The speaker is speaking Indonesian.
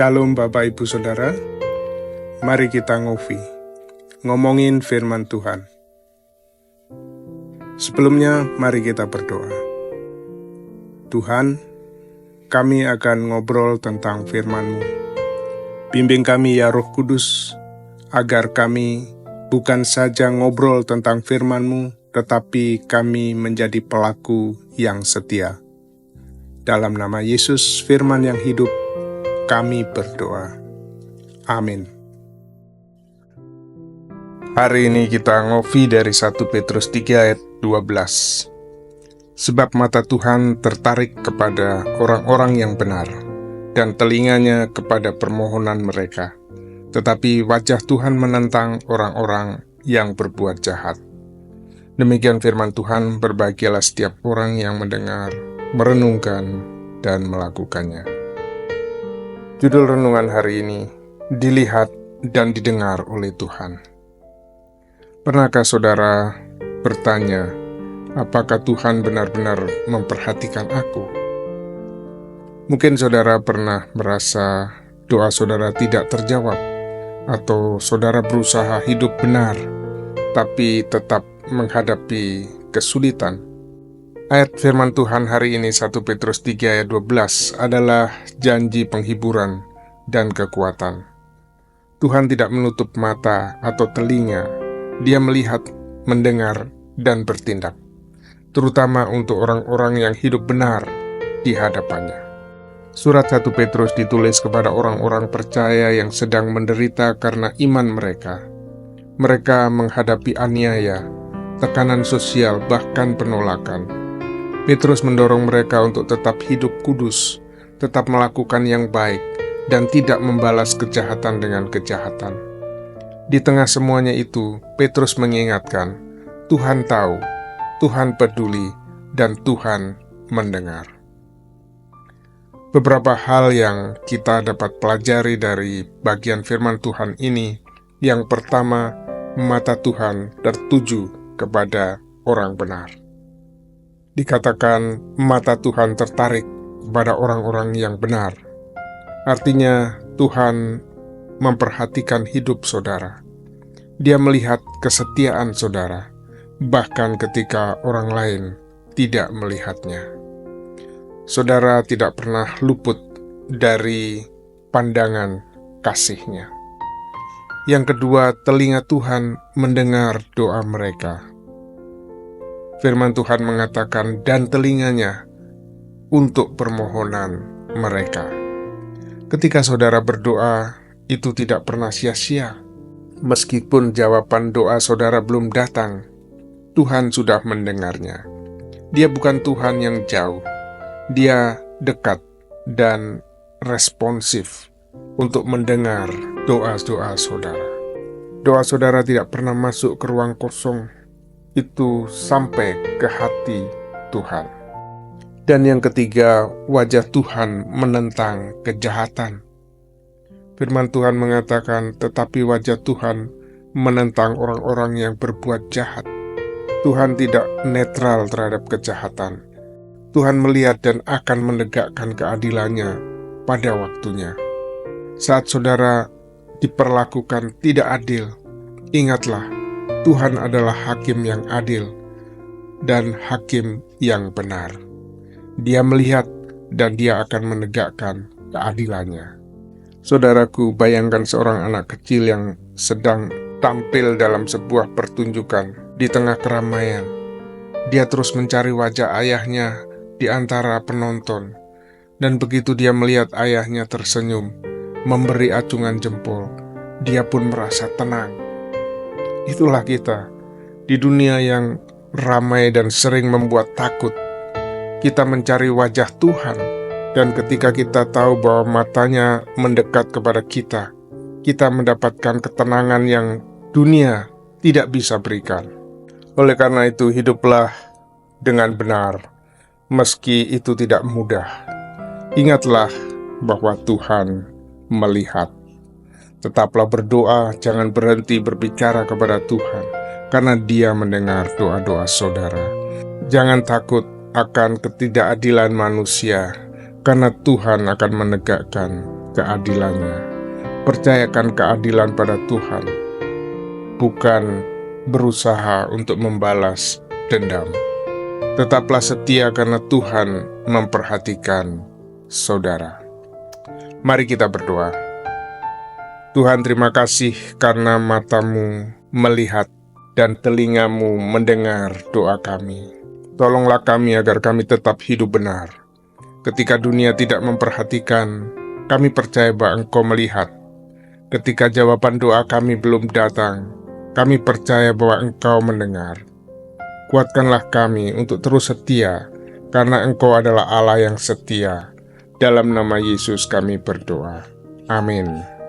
Shalom Bapak Ibu Saudara, mari kita ngomongin firman Tuhan. Sebelumnya mari kita berdoa. Tuhan, kami akan ngobrol tentang firman-Mu. Bimbing kami ya Roh Kudus, agar kami bukan saja ngobrol tentang firman-Mu, tetapi kami menjadi pelaku yang setia. Dalam nama Yesus, firman yang hidup, kami berdoa. Amin. Hari ini kita ngopi dari 1 Petrus 3 ayat 12. Sebab mata Tuhan tertarik kepada orang-orang yang benar, dan telinganya kepada permohonan mereka. Tetapi wajah Tuhan menentang orang-orang yang berbuat jahat. Demikian firman Tuhan, berbahagialah setiap orang yang mendengar, merenungkan, dan melakukannya. Judul renungan hari ini, dilihat dan didengar oleh Tuhan. Pernahkah saudara bertanya, apakah Tuhan benar-benar memperhatikan aku? Mungkin saudara pernah merasa doa saudara tidak terjawab, atau saudara berusaha hidup benar, tapi tetap menghadapi kesulitan. Ayat firman Tuhan hari ini 1 Petrus 3 ayat 12 adalah janji penghiburan dan kekuatan. Tuhan tidak menutup mata atau telinga, Dia melihat, mendengar, dan bertindak, terutama untuk orang-orang yang hidup benar di hadapannya. Surat 1 Petrus ditulis kepada orang-orang percaya yang sedang menderita karena iman mereka. Mereka menghadapi aniaya, tekanan sosial, bahkan penolakan. Petrus mendorong mereka untuk tetap hidup kudus, tetap melakukan yang baik, dan tidak membalas kejahatan dengan kejahatan. Di tengah semuanya itu, Petrus mengingatkan, Tuhan tahu, Tuhan peduli, dan Tuhan mendengar. Beberapa hal yang kita dapat pelajari dari bagian firman Tuhan ini. Yang pertama, mata Tuhan tertuju kepada orang benar. Dikatakan mata Tuhan tertarik kepada orang-orang yang benar. Artinya Tuhan memperhatikan hidup saudara. Dia melihat kesetiaan saudara, bahkan ketika orang lain tidak melihatnya. Saudara tidak pernah luput dari pandangan kasih-Nya. Yang kedua, telinga Tuhan mendengar doa mereka. Firman Tuhan mengatakan, dan telinganya untuk permohonan mereka. Ketika saudara berdoa, itu tidak pernah sia-sia. Meskipun jawaban doa saudara belum datang, Tuhan sudah mendengarnya. Dia bukan Tuhan yang jauh. Dia dekat dan responsif untuk mendengar doa-doa saudara. Doa saudara tidak pernah masuk ke ruang kosong. Itu sampai ke hati Tuhan. Dan yang ketiga, wajah Tuhan menentang kejahatan. Firman Tuhan mengatakan, tetapi wajah Tuhan menentang orang-orang yang berbuat jahat. Tuhan tidak netral terhadap kejahatan. Tuhan melihat dan akan menegakkan keadilannya pada waktunya. Saat saudara diperlakukan tidak adil, ingatlah, Tuhan adalah hakim yang adil dan hakim yang benar. Dia melihat dan Dia akan menegakkan keadilannya. Saudaraku, bayangkan seorang anak kecil yang sedang tampil dalam sebuah pertunjukan di tengah keramaian. Dia terus mencari wajah ayahnya di antara penonton, dan begitu dia melihat ayahnya tersenyum, memberi acungan jempol, dia pun merasa tenang. Itulah kita, di dunia yang ramai dan sering membuat takut. Kita mencari wajah Tuhan, dan ketika kita tahu bahwa matanya mendekat kepada kita, kita mendapatkan ketenangan yang dunia tidak bisa berikan. Oleh karena itu, hiduplah dengan benar, meski itu tidak mudah. Ingatlah bahwa Tuhan melihat. Tetaplah berdoa, jangan berhenti berbicara kepada Tuhan, karena Dia mendengar doa-doa saudara. Jangan takut akan ketidakadilan manusia, karena Tuhan akan menegakkan keadilannya. Percayakan keadilan pada Tuhan, bukan berusaha untuk membalas dendam. Tetaplah setia karena Tuhan memperhatikan saudara. Mari kita berdoa. Tuhan, terima kasih karena matamu melihat dan telingamu mendengar doa kami. Tolonglah kami agar kami tetap hidup benar. Ketika dunia tidak memperhatikan, kami percaya bahwa Engkau melihat. Ketika jawaban doa kami belum datang, kami percaya bahwa Engkau mendengar. Kuatkanlah kami untuk terus setia, karena Engkau adalah Allah yang setia. Dalam nama Yesus kami berdoa. Amin.